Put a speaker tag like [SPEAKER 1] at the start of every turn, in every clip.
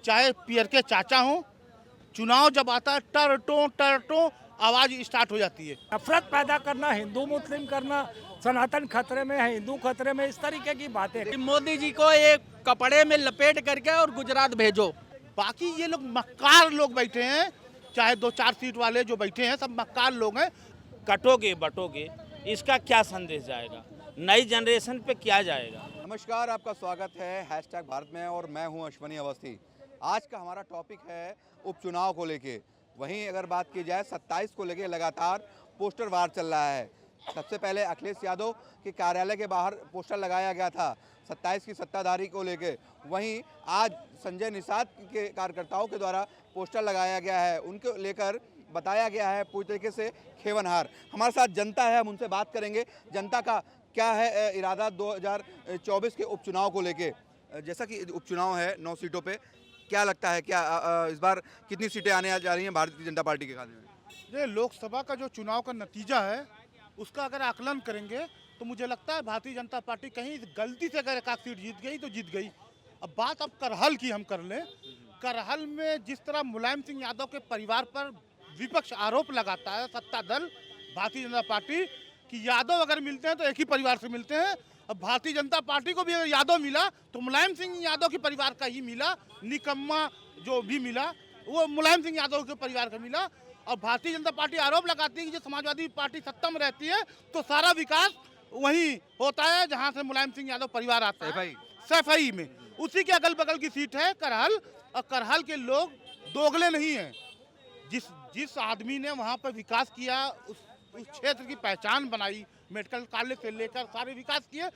[SPEAKER 1] चाहे पियर के चाचा हों, चुनाव जब आता है टर टो आवाज स्टार्ट हो जाती है।
[SPEAKER 2] नफरत पैदा करना, हिंदू मुस्लिम करना, सनातन खतरे में है, हिंदू खतरे में, इस तरीके की बातें।
[SPEAKER 3] मोदी जी को एक कपड़े में लपेट करके और गुजरात भेजो।
[SPEAKER 1] बाकी ये लोग मक्कार लोग बैठे हैं, चाहे 2-4 सीट वाले जो बैठे हैं सब मक्कार लोग हैं।
[SPEAKER 4] कटोगे बटोगे, इसका क्या संदेश जाएगा, नई जनरेशन पे क्या जाएगा।
[SPEAKER 5] नमस्कार, आपका स्वागत है हैशटैग भारत में और मैं हूं अश्वनी अवस्थी। आज का हमारा टॉपिक है उपचुनाव को लेके। वहीं अगर बात की जाए 27 को लेके लगातार पोस्टर वार चल रहा है। सबसे पहले अखिलेश यादव के कार्यालय के बाहर पोस्टर लगाया गया था 27 की सत्ताधारी को लेके। वहीं आज संजय निषाद के कार्यकर्ताओं के द्वारा पोस्टर लगाया गया है, उनको लेकर बताया गया है पूरी तरीके से खेवनहार। हमारे साथ जनता है, हम उनसे बात करेंगे जनता का क्या है इरादा 2024 के उपचुनाव को लेके। जैसा कि उपचुनाव है 9 सीटों पे, क्या लगता है क्या इस बार कितनी सीटें आने जा रही हैं भारतीय जनता पार्टी के खाते में?
[SPEAKER 1] ये लोकसभा का जो चुनाव का नतीजा है उसका अगर आकलन करेंगे तो मुझे लगता है भारतीय जनता पार्टी कहीं गलती से अगर एक आध सीट जीत गई तो जीत गई। अब बात अब करहल की हम कर लें। करहल में जिस तरह मुलायम सिंह यादव के परिवार पर विपक्ष आरोप लगाता है सत्ता दल भारतीय जनता पार्टी कि यादव अगर मिलते हैं तो एक ही परिवार से मिलते हैं। अब भारतीय जनता पार्टी को भी अगर यादव मिला तो मुलायम सिंह यादव के परिवार का ही मिला। निकम्मा जो भी मिला वो मुलायम सिंह यादव के परिवार का मिला। और भारतीय जनता पार्टी आरोप लगाती है कि जो समाजवादी पार्टी सत्ता में रहती है तो सारा विकास वहीं होता है जहां से मुलायम सिंह यादव परिवार आता है, सैफई में। उसी के अगल बगल की सीट है करहल, और करहल के लोग दोगले नहीं हैं। जिस आदमी ने वहाँ पर विकास किया, उस क्षेत्र की पहचान बनाई, मेडिकल कॉलेज से लेकर सारे विकास किए,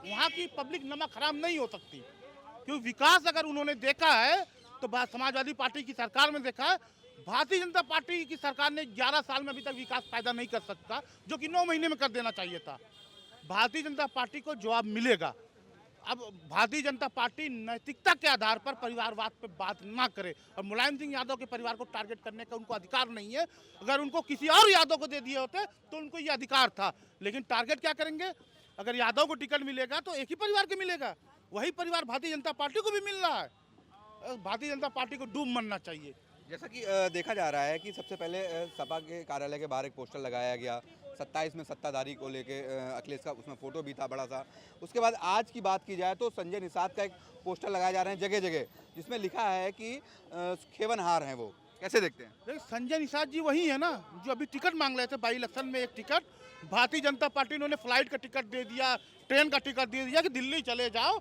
[SPEAKER 1] वहाँ की पब्लिक नमक हराम नहीं हो सकती। क्योंकि विकास अगर उन्होंने देखा है तो समाजवादी पार्टी की सरकार में देखा है। भारतीय जनता पार्टी की सरकार ने 11 साल में अभी तक विकास पैदा नहीं कर सकता, जो कि 9 महीने में कर देना चाहिए था। भारतीय जनता पार्टी को जवाब मिलेगा। अब भारतीय जनता पार्टी नैतिकता के आधार पर परिवारवाद पे बात ना करे, और मुलायम सिंह यादव के परिवार को टारगेट करने का उनको अधिकार नहीं है। अगर उनको किसी और यादव को दे दिए होते तो उनको ये अधिकार था, लेकिन टारगेट क्या करेंगे? अगर यादव को टिकट मिलेगा तो एक ही परिवार को मिलेगा। वही परिवार भारतीय जनता पार्टी को भी मिल रहा है। भारतीय जनता पार्टी को डूब मरना चाहिए।
[SPEAKER 5] जैसा कि देखा जा रहा है कि सबसे पहले सपा के कार्यालय के बाहर एक पोस्टर लगाया गया 27 में सत्ताधारी को लेके, अखिलेश का उसमें फोटो भी था बड़ा सा। उसके बाद आज की बात की जाए तो संजय निषाद का एक पोस्टर लगाए जा रहे हैं जगह जगह, जिसमें लिखा है कि खेवनहार हैं वो। कैसे देखते हैं?
[SPEAKER 1] संजय निषाद जी वही है ना जो अभी टिकट मांग रहे थे बाई इलेक्शन में। एक टिकट भारतीय जनता पार्टी उन्होंने फ्लाइट का टिकट दे दिया, ट्रेन का टिकट दे दिया कि दिल्ली चले जाओ,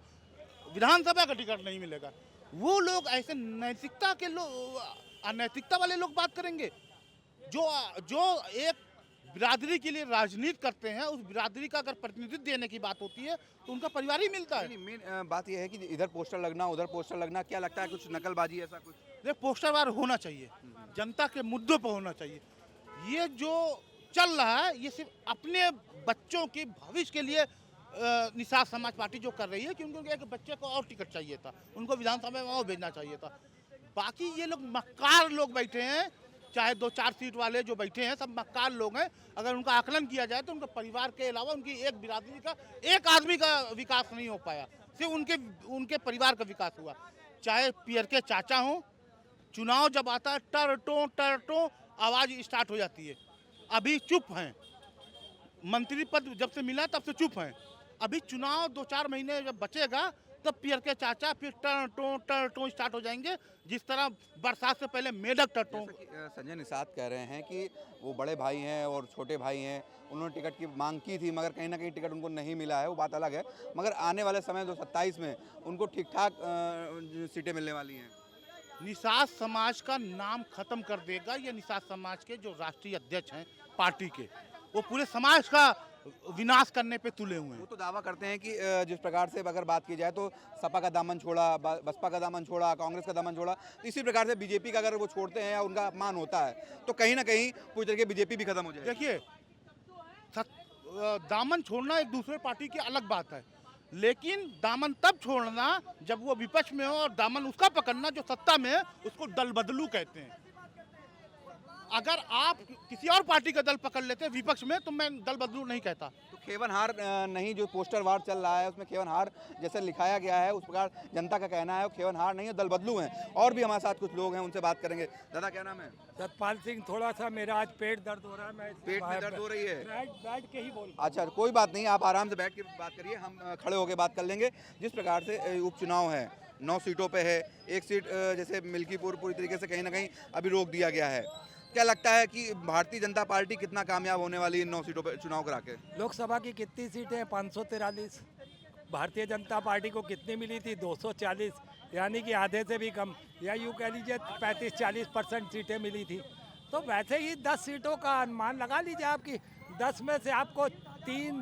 [SPEAKER 1] विधानसभा का टिकट नहीं मिलेगा। वो लोग ऐसे नैतिकता के लोग, अनैतिकता वाले लोग बात करेंगे। जो एक बिरादरी के लिए राजनीति करते हैं, उस बिरादरी का अगर प्रतिनिधित्व देने की बात होती है तो उनका परिवार ही मिलता है।
[SPEAKER 5] मेन बात यह है कि इधर पोस्टर लगना उधर पोस्टर लगना, क्या लगता है कुछ नकलबाजी ऐसा कुछ?
[SPEAKER 1] ये पोस्टर वार होना चाहिए, जनता के मुद्दों पर होना चाहिए। ये जो चल रहा है ये सिर्फ अपने बच्चों के भविष्य के लिए निषाद समाज पार्टी जो कर रही है कि उनको एक बच्चे को और टिकट चाहिए था, उनको विधानसभा में और भेजना चाहिए था। बाकी ये लोग मक्कार लोग बैठे हैं, चाहे 2-4 सीट वाले जो बैठे हैं सब मक्कार लोग हैं। अगर उनका आकलन किया जाए तो उनके परिवार के अलावा उनकी एक बिरादरी का एक आदमी का विकास नहीं हो पाया, सिर्फ उनके परिवार का विकास हुआ। चाहे पियर के चाचा हों, चुनाव जब आता है टर टो आवाज स्टार्ट हो जाती है। अभी चुप हैं, मंत्री पद जब से मिला तब से चुप हैं। अभी चुनाव 2-4 महीने जब बचेगा तब पियर के चाचा फिर टर टो स्टार्ट हो जाएंगे, जिस तरह बरसात से पहले मेढक टटों।
[SPEAKER 5] संजय निषाद कह रहे हैं कि वो बड़े भाई हैं और छोटे भाई हैं, उन्होंने टिकट की मांग की थी मगर कहीं ना कहीं टिकट उनको नहीं मिला है, वो बात अलग है। मगर आने वाले समय 27 में उनको ठीक ठाक सीटें मिलने वाली हैं।
[SPEAKER 1] निषाद समाज का नाम खत्म कर देगा। ये निषाद समाज के जो राष्ट्रीय अध्यक्ष हैं पार्टी के, वो पूरे समाज का विनाश करने पे तुले हुए हैं।
[SPEAKER 5] वो तो दावा करते हैं कि जिस प्रकार से अगर बात की जाए तो सपा का दामन छोड़ा, बसपा का दामन छोड़ा, कांग्रेस का दामन छोड़ा, तो इसी प्रकार से बीजेपी का अगर वो छोड़ते हैं या उनका अपमान होता है तो कहीं ना कहीं पूरी तरह की बीजेपी भी खत्म हो जाए।
[SPEAKER 1] देखिए, दामन छोड़ना एक दूसरे पार्टी की अलग बात है, लेकिन दामन तब छोड़ना जब वो विपक्ष में हो, और दामन उसका पकड़ना जो सत्ता में है, उसको दल बदलू कहते हैं। अगर आप किसी और पार्टी का दल पकड़ लेते विपक्ष में तो मैं दल बदलू नहीं कहता।
[SPEAKER 5] तो खेवनहार नहीं, जो पोस्टर वार चल रहा है उसमें खेवनहार जैसे लिखाया गया है उस प्रकार जनता का कहना है, खेवनहार नहीं है, दल बदलू हैं। और भी हमारे साथ कुछ लोग हैं, उनसे बात करेंगे। दादा क्या नाम है?
[SPEAKER 2] सतपाल सिंह। थोड़ा सा मेरा आज पेट दर्द हो रहा है, मैं
[SPEAKER 5] पेट में दर्द हो रही है?
[SPEAKER 2] बैठ के ही बोल।
[SPEAKER 5] अच्छा, कोई बात नहीं, आप आराम से बैठ के बात करिए, हम खड़े होकर बात कर लेंगे। जिस प्रकार से उपचुनाव है, 9 सीटों पे है, एक सीट जैसे मिल्कीपुर पूरी तरीके से कहीं ना कहीं अभी रोक दिया गया है। क्या लगता है कि भारतीय जनता पार्टी कितना कामयाब होने वाली है इन 9 सीटों पे चुनाव करा के?
[SPEAKER 2] लोकसभा की कितनी सीटें हैं? 543। भारतीय जनता पार्टी को कितनी मिली थी? 240, यानी कि आधे से भी कम, या यूँ कह लीजिए 35-40% सीटें मिली थी। तो वैसे ही 10 सीटों का अनुमान लगा लीजिए आपकी 10 में से आपको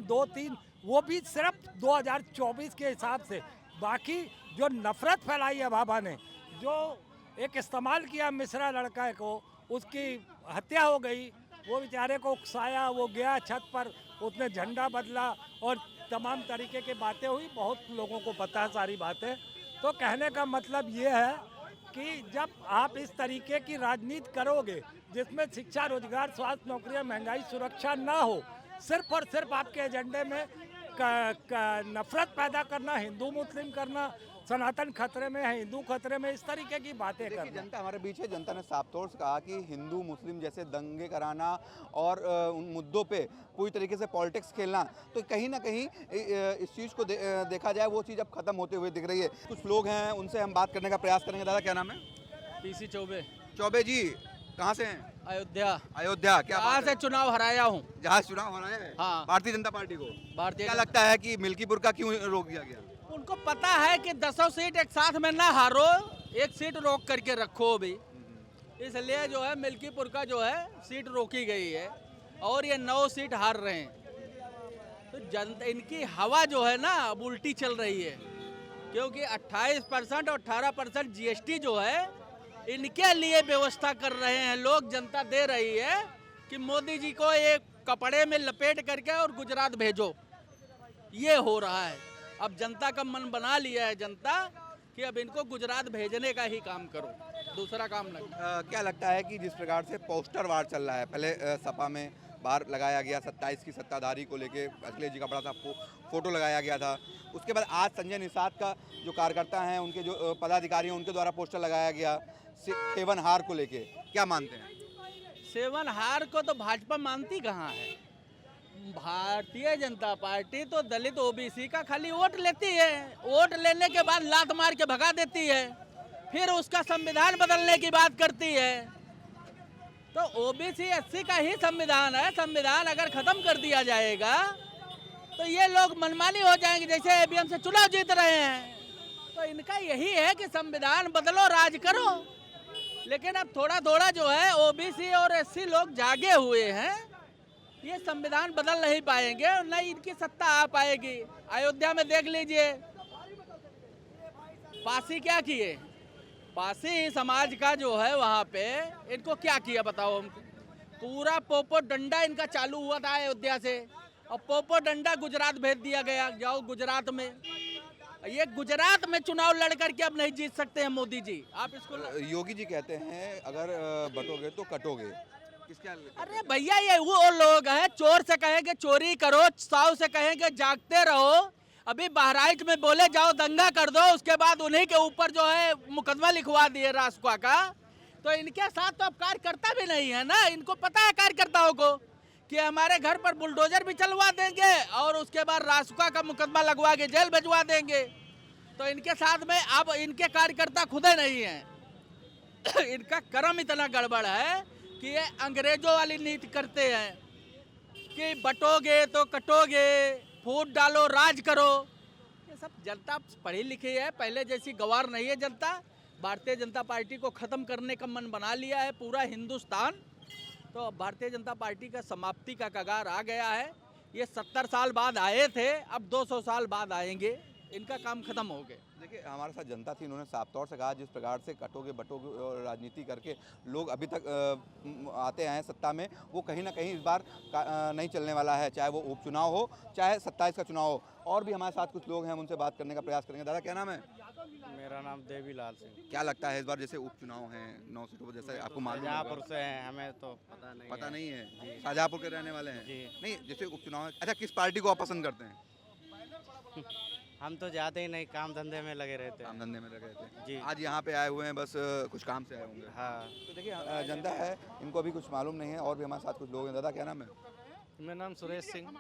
[SPEAKER 2] 2-3, वो भी सिर्फ 2024 के हिसाब से। बाकी जो नफरत फैलाई है बाबा ने, जो एक इस्तेमाल किया मिश्रा लड़का को, उसकी हत्या हो गई, वो बेचारे को उकसाया, वो गया छत पर, उसने झंडा बदला और तमाम तरीके की बातें हुई। बहुत लोगों को पता है सारी बातें। तो कहने का मतलब ये है कि जब आप इस तरीके की राजनीति करोगे जिसमें शिक्षा, रोजगार, स्वास्थ्य, नौकरियां, महंगाई, सुरक्षा ना हो, सिर्फ और सिर्फ आपके एजेंडे में नफरत पैदा करना, हिंदू मुस्लिम करना, सनातन खतरे में है, हिंदू खतरे में, इस तरीके की बातें
[SPEAKER 5] देखिए,
[SPEAKER 2] करना।
[SPEAKER 5] जनता हमारे बीच है। जनता ने साफ तौर से कहा कि हिंदू मुस्लिम जैसे दंगे कराना और उन मुद्दों पे पूरी तरीके से पॉलिटिक्स खेलना, तो कहीं ना कहीं इस चीज़ को देखा जाए वो चीज़ अब खत्म होते हुए दिख रही है। कुछ लोग हैं, उनसे हम बात करने का प्रयास करेंगे। दादा क्या नाम है?
[SPEAKER 3] पीसी चौबे,
[SPEAKER 5] चौबे जी, कहाँ से हैं?
[SPEAKER 3] अयोध्या।
[SPEAKER 5] अयोध्या। क्या
[SPEAKER 3] कहाँ
[SPEAKER 5] बात
[SPEAKER 3] से
[SPEAKER 5] है?
[SPEAKER 3] चुनाव हराया हूँ?
[SPEAKER 5] जहाँ चुनाव हो रहा है
[SPEAKER 3] हाँ।
[SPEAKER 5] भारतीय जनता पार्टी को
[SPEAKER 3] भारतीय
[SPEAKER 5] क्या लगता है कि मिल्कीपुर का क्यों रोक दिया गया?
[SPEAKER 3] उनको पता है कि 10 सीट एक साथ में ना हारो, एक सीट रोक करके रखो भी, इसलिए जो है मिल्कीपुर का जो है सीट रोकी गई है और ये 9 सीट हार रहे हैं। तो जनता, इनकी हवा जो है ना अब उल्टी चल रही है, क्योंकि 28% और 18% जीएसटी जो है इनके लिए व्यवस्था कर रहे हैं लोग। जनता दे रही है कि मोदी जी को एक कपड़े में लपेट करके और गुजरात भेजो, ये हो रहा है। अब जनता का मन बना लिया है जनता कि अब इनको गुजरात भेजने का ही काम करो, दूसरा काम नहीं।
[SPEAKER 5] क्या लगता है कि जिस प्रकार से पोस्टर वार चल रहा है, पहले सपा में बाहर लगाया गया 27 की सत्ताधारी को लेके अखिलेश जी का बड़ा सा फोटो लगाया गया था, उसके बाद आज संजय निषाद का जो कार्यकर्ता हैं, उनके जो पदाधिकारी हैं, उनके द्वारा पोस्टर लगाया गया सेवनहार को लेके, क्या मानते हैं?
[SPEAKER 3] सेवनहार को तो भाजपा मानती कहाँ है? भारतीय जनता पार्टी तो दलित ओबीसी का खाली वोट लेती है, वोट लेने के बाद लात मार के भगा देती है, फिर उसका संविधान बदलने की बात करती है। तो ओबीसी एससी का ही संविधान है, संविधान अगर खत्म कर दिया जाएगा तो ये लोग मनमानी हो जाएंगे, जैसे एबीएम से चुनाव जीत रहे हैं। तो इनका यही है कि संविधान बदलो, राज करो। लेकिन अब थोड़ा थोड़ा जो है ओबीसी और एससी लोग जागे हुए हैं, ये संविधान बदल नहीं पाएंगे और न इनकी सत्ता आ पाएगी। अयोध्या में देख लीजिए, पासी क्या किए, पासी समाज का जो है वहाँ पे इनको क्या किया बताओ हमको। पूरा पोपो डंडा इनका चालू हुआ था अयोध्या से, और पोपो डंडा गुजरात भेज दिया गया। जाओ गुजरात में, ये गुजरात में चुनाव लड़ करके अब नहीं जीत सकते हैं मोदी जी। आप इसको
[SPEAKER 5] योगी जी कहते हैं अगर बटोगे तो कटोगे। किसका?
[SPEAKER 3] अरे भैया, ये वो लोग हैं, चोर से कहेंगे चोरी करो, साव से कहेंगे जागते रहो। अभी बहराइच में बोले जाओ दंगा कर दो, उसके बाद उन्हीं के ऊपर जो है मुकदमा लिखवा दिए रासुका का। तो इनके साथ तो अब कार्यकर्ता भी नहीं है ना, इनको पता है कार्यकर्ताओं को कि हमारे घर पर बुलडोजर भी चलवा देंगे और उसके बाद रासुका का मुकदमा लगवा के जेल भिजवा देंगे। तो इनके साथ में अब इनके कार्यकर्ता खुदे नहीं हैं। इनका कर्म इतना गड़बड़ है कि ये अंग्रेजों वाली नीति करते हैं कि बटोगे तो कटोगे, फूट डालो राज करो। ये सब जनता पढ़ी लिखी है, पहले जैसी गवार नहीं है जनता। भारतीय जनता पार्टी को ख़त्म करने का मन बना लिया है पूरा हिंदुस्तान। तो भारतीय जनता पार्टी का समाप्ति का कगार आ गया है। ये 70 साल बाद आए थे, अब 200 साल बाद आएंगे, इनका काम खत्म हो गया।
[SPEAKER 5] देखिए हमारे साथ जनता थी, उन्होंने साफ तौर से कहा जिस प्रकार से कटोगे बटोगे और राजनीति करके लोग अभी तक आते हैं सत्ता में, वो कहीं ना कहीं इस बार नहीं चलने वाला है, चाहे वो उपचुनाव हो चाहे 27 का चुनाव हो। और भी हमारे साथ कुछ लोग हैं, हम उनसे बात करने का प्रयास करेंगे। दादा क्या नाम है?
[SPEAKER 6] मेरा नाम देवीलाल सिंह।
[SPEAKER 5] क्या लगता है इस बार जैसे उपचुनाव हैं 9 सीटों पर, जैसे आपको मालूम
[SPEAKER 6] शाहजहाँपुर
[SPEAKER 5] होगा?
[SPEAKER 6] से हैं, हमें तो पता नहीं है।
[SPEAKER 5] है शाहजहाँपुर के रहने वाले हैं?
[SPEAKER 6] जी।
[SPEAKER 5] नहीं, जैसे उपचुनाव है, अच्छा किस पार्टी को आप पसंद करते हैं?
[SPEAKER 6] हम तो जाते ही नहीं, काम धंधे में लगे रहते
[SPEAKER 5] काम
[SPEAKER 6] हैं।
[SPEAKER 5] धंधे में लगे थे
[SPEAKER 6] जी।
[SPEAKER 5] आज यहाँ पे आए हुए हैं, बस कुछ काम से आए होंगे।
[SPEAKER 6] हाँ,
[SPEAKER 5] तो देखिए जनता है, इनको अभी कुछ मालूम नहीं है। और भी हमारे साथ कुछ लोग हैं। दादा क्या नाम है?
[SPEAKER 6] मेरा नाम सुरेश सिंह।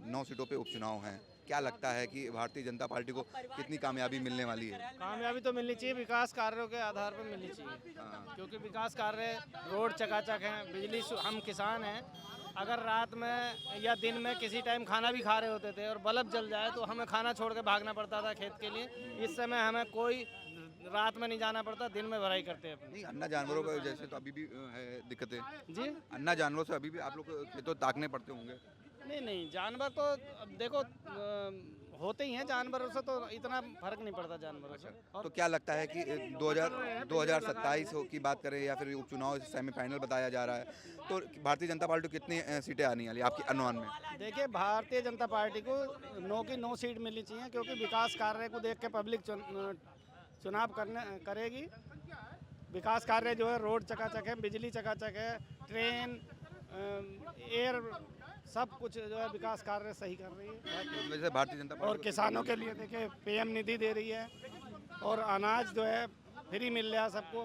[SPEAKER 5] 9 सीटों पे उपचुनाव हैं, क्या लगता है कि भारतीय जनता पार्टी को कितनी कामयाबी मिलने वाली है?
[SPEAKER 6] कामयाबी तो मिलनी चाहिए, विकास कार्यों के आधार पर मिलनी चाहिए, क्योंकि विकास कार्य रोड चकाचक हैं, बिजली हम किसान हैं, अगर रात में या दिन में किसी टाइम खाना भी खा रहे होते थे और बल्ब जल जाए तो हमें खाना छोड़ के भागना पड़ता था खेत के लिए। इस समय हमें कोई रात में नहीं जाना पड़ता, दिन में भराई करते हैं अपनी।
[SPEAKER 5] नहीं, अन्ना जानवरों का जैसे तो अभी भी है दिक्कतें।
[SPEAKER 6] जी
[SPEAKER 5] अन्ना जानवरों से अभी भी आप लोग को तो ताकने पड़ते होंगे।
[SPEAKER 6] नहीं, जानवर तो अब देखो होते ही हैं, जानवरों से तो इतना फर्क नहीं पड़ता जानवरों से।
[SPEAKER 5] तो क्या लगता है कि 2027 की बात करें या फिर उपचुनाव सेमीफाइनल बताया जा रहा है, तो भारतीय जनता पार्टी को कितनी सीटें आनी वाली आपकी अनुमान में?
[SPEAKER 6] देखिए भारतीय जनता पार्टी को 9 की 9 सीट मिलनी चाहिए, क्योंकि विकास कार्य को देख के पब्लिक चुनाव करेगी। विकास कार्य जो है, रोड चकाचक है, बिजली चकाचक है, ट्रेन, एयर, सब कुछ जो है विकास कार्य सही कर रही है।
[SPEAKER 5] वैसे भारतीय जनता पार्टी
[SPEAKER 6] और किसानों के लिए देखिए PM निधि दे रही है, और अनाज जो है फ्री मिल रहा है सबको,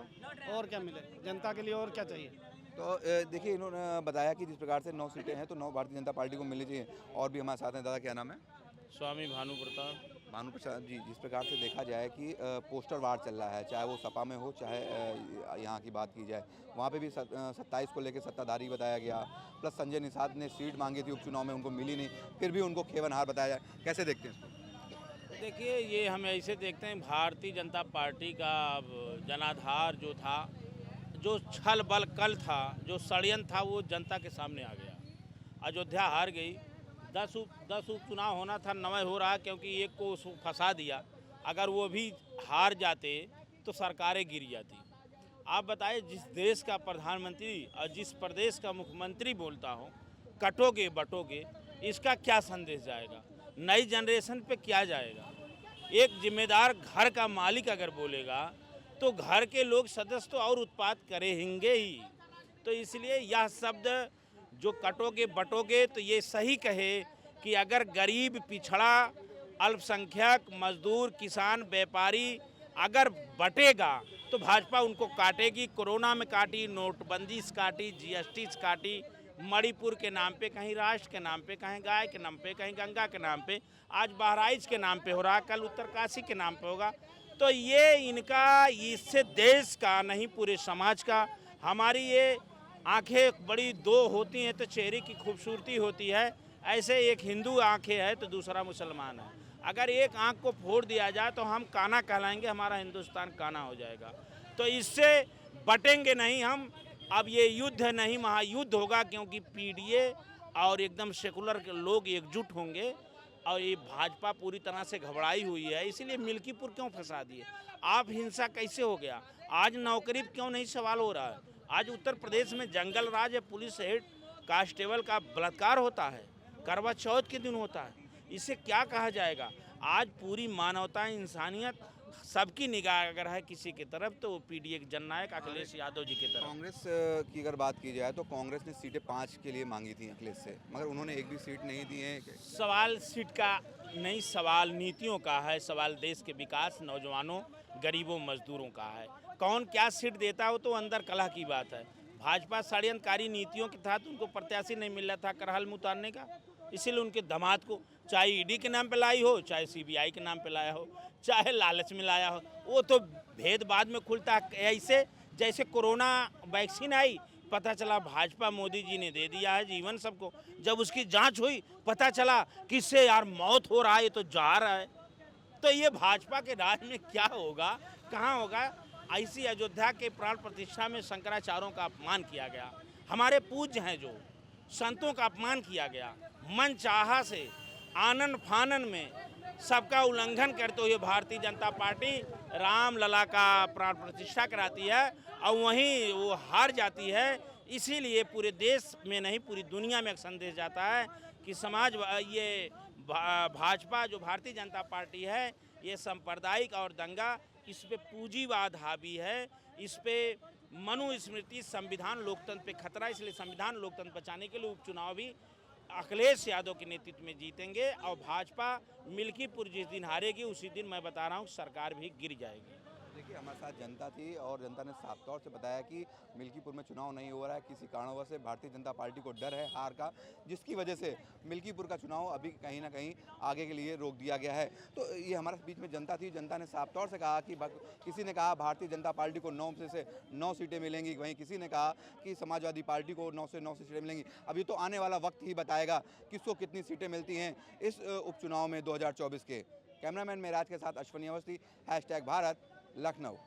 [SPEAKER 6] और क्या मिले जनता के लिए, और क्या चाहिए।
[SPEAKER 5] तो देखिए इन्होंने बताया कि जिस प्रकार से 9 सीटें हैं तो 9 भारतीय जनता पार्टी को मिलनी चाहिए। और भी हमारे साथ हैं। दादा क्या नाम है?
[SPEAKER 4] स्वामी भानु प्रताप।
[SPEAKER 5] भानु प्रसाद जी, जिस प्रकार से देखा जाए कि पोस्टर वार चल रहा है, चाहे वो सपा में हो चाहे यहाँ की बात की जाए, वहाँ पे भी 27 को लेकर सत्ताधारी बताया गया, प्लस संजय निषाद ने सीट मांगी थी उपचुनाव में, उनको मिली नहीं, फिर भी उनको खेवनहार बताया जाए। कैसे देखते हैं इसको?
[SPEAKER 4] देखिए ये हम ऐसे देखते हैं, भारतीय जनता पार्टी का जनाधार जो था, जो छल बल कल था, जो षड्यंत्र था, वो जनता के सामने आ गया। अयोध्या हार गई, 10 उपचुनाव होना था, 9 हो रहा, क्योंकि एक को फंसा दिया। अगर वो भी हार जाते तो सरकारें गिर जाती। आप बताइए, जिस देश का प्रधानमंत्री और जिस प्रदेश का मुख्यमंत्री बोलता हो कटोगे बटोगे, इसका क्या संदेश जाएगा? नई जनरेशन पे क्या जाएगा? एक जिम्मेदार घर का मालिक अगर बोलेगा तो घर के लोग सदस्य तो और उत्पात करेंगे ही। तो इसलिए यह शब्द जो कटोगे बटोगे, तो ये सही कहे कि अगर गरीब, पिछड़ा, अल्पसंख्यक, मजदूर, किसान, व्यापारी अगर बटेगा तो भाजपा उनको काटेगी। कोरोना में काटी, नोटबंदी से काटी, GST से काटी, मणिपुर के नाम पे, कहीं राष्ट्र के नाम पे, कहीं गाय के नाम पे, कहीं गंगा के नाम पे, आज बहराइच के नाम पे हो रहा, कल उत्तरकाशी के नाम पे होगा। तो ये इनका, इससे देश का नहीं पूरे समाज का, हमारी ये आंखें बड़ी दो होती हैं तो चेहरे की खूबसूरती होती है, ऐसे एक हिंदू आंखें है तो दूसरा मुसलमान है। अगर एक आंख को फोड़ दिया जाए तो हम काना कहलाएंगे, हमारा हिंदुस्तान काना हो जाएगा। तो इससे बटेंगे नहीं हम। अब ये युद्ध नहीं, महायुद्ध होगा, क्योंकि PDA और एकदम सेकुलर के लोग एकजुट होंगे। और ये भाजपा पूरी तरह से घबराई हुई है, इसीलिए मिल्कीपुर क्यों फंसा दिए? आप हिंसा कैसे हो गया? आज नौकरी क्यों नहीं सवाल हो रहा है? आज उत्तर प्रदेश में जंगल राज है, पुलिस हेड कांस्टेबल का बलात्कार होता है, करवा चौथ के दिन होता है, इसे क्या कहा जाएगा? आज पूरी मानवता, इंसानियत, सबकी निगाह अगर है किसी की तरफ तो PDA के जननायक अखिलेश यादव जी की तरफ।
[SPEAKER 5] कांग्रेस की अगर बात की जाए तो कांग्रेस ने सीटें 5 के लिए मांगी थी अखिलेश से, मगर उन्होंने एक भी सीट नहीं दी है।
[SPEAKER 4] सवाल सीट का नहीं, सवाल नीतियों का है, सवाल देश के विकास, नौजवानों, गरीबों, मजदूरों का है। कौन क्या सीट देता हो तो अंदर कलह की बात है। भाजपा षड्यंत्रकारी नीतियों के तहत उनको प्रत्याशी नहीं मिल रहा था करहल में उतारने का, इसीलिए उनके दामाद को चाहे ED के नाम पे लाई हो, चाहे CBI के नाम पे लाया हो, चाहे लालच में लाया हो, वो तो भेद बाद में खुलता है। ऐसे जैसे कोरोना वैक्सीन आई, पता चला भाजपा मोदी जी ने दे दिया है जीवन सबको, जब उसकी जांच हुई पता चला किससे यार मौत हो रहा है, ये तो जा रहा है। तो ये भाजपा के राज में क्या होगा, कहाँ होगा? ऐसी अयोध्या के प्राण प्रतिष्ठा में शंकराचार्यों का अपमान किया गया, हमारे पूज्य हैं जो संतों का अपमान किया गया, मन चाहा से आनन फानन में सबका उल्लंघन करते हुए भारतीय जनता पार्टी राम लला का प्राण प्रतिष्ठा कराती है और वहीं वो हार जाती है। इसीलिए पूरे देश में नहीं पूरी दुनिया में एक संदेश जाता है कि ये भाजपा जो भारतीय जनता पार्टी है ये सांप्रदायिक और दंगा, इस पे पूंजीवाद हावी है, इस पे मनुस्मृति संविधान लोकतंत्र पे खतरा। इसलिए संविधान लोकतंत्र बचाने के लिए उपचुनाव भी अखिलेश यादव के नेतृत्व में जीतेंगे और भाजपा मिल्कीपुर जिस दिन हारेगी उसी दिन मैं बता रहा हूँ सरकार भी गिर जाएगी।
[SPEAKER 5] देखिए, हमारे साथ जनता थी और जनता ने साफ तौर से बताया कि मिल्कीपुर में चुनाव नहीं हो रहा है, किसी कारणवश से भारतीय जनता पार्टी को डर है हार का, जिसकी वजह से मिल्कीपुर का चुनाव अभी कहीं ना कहीं आगे के लिए रोक दिया गया है। तो ये हमारे बीच में जनता थी, जनता ने साफ तौर से कहा कि किसी ने कहा भारतीय जनता पार्टी को 9 में से 9 सीटें मिलेंगी, वहीं किसी ने कहा कि समाजवादी पार्टी को 9 से 9 सीटें मिलेंगी। अभी तो आने वाला वक्त ही बताएगा किसको कितनी सीटें मिलती हैं इस उपचुनाव में 2024 के। कैमरामैन मेराज के साथ अश्वनी अवस्थी, #भारत, लखनऊ।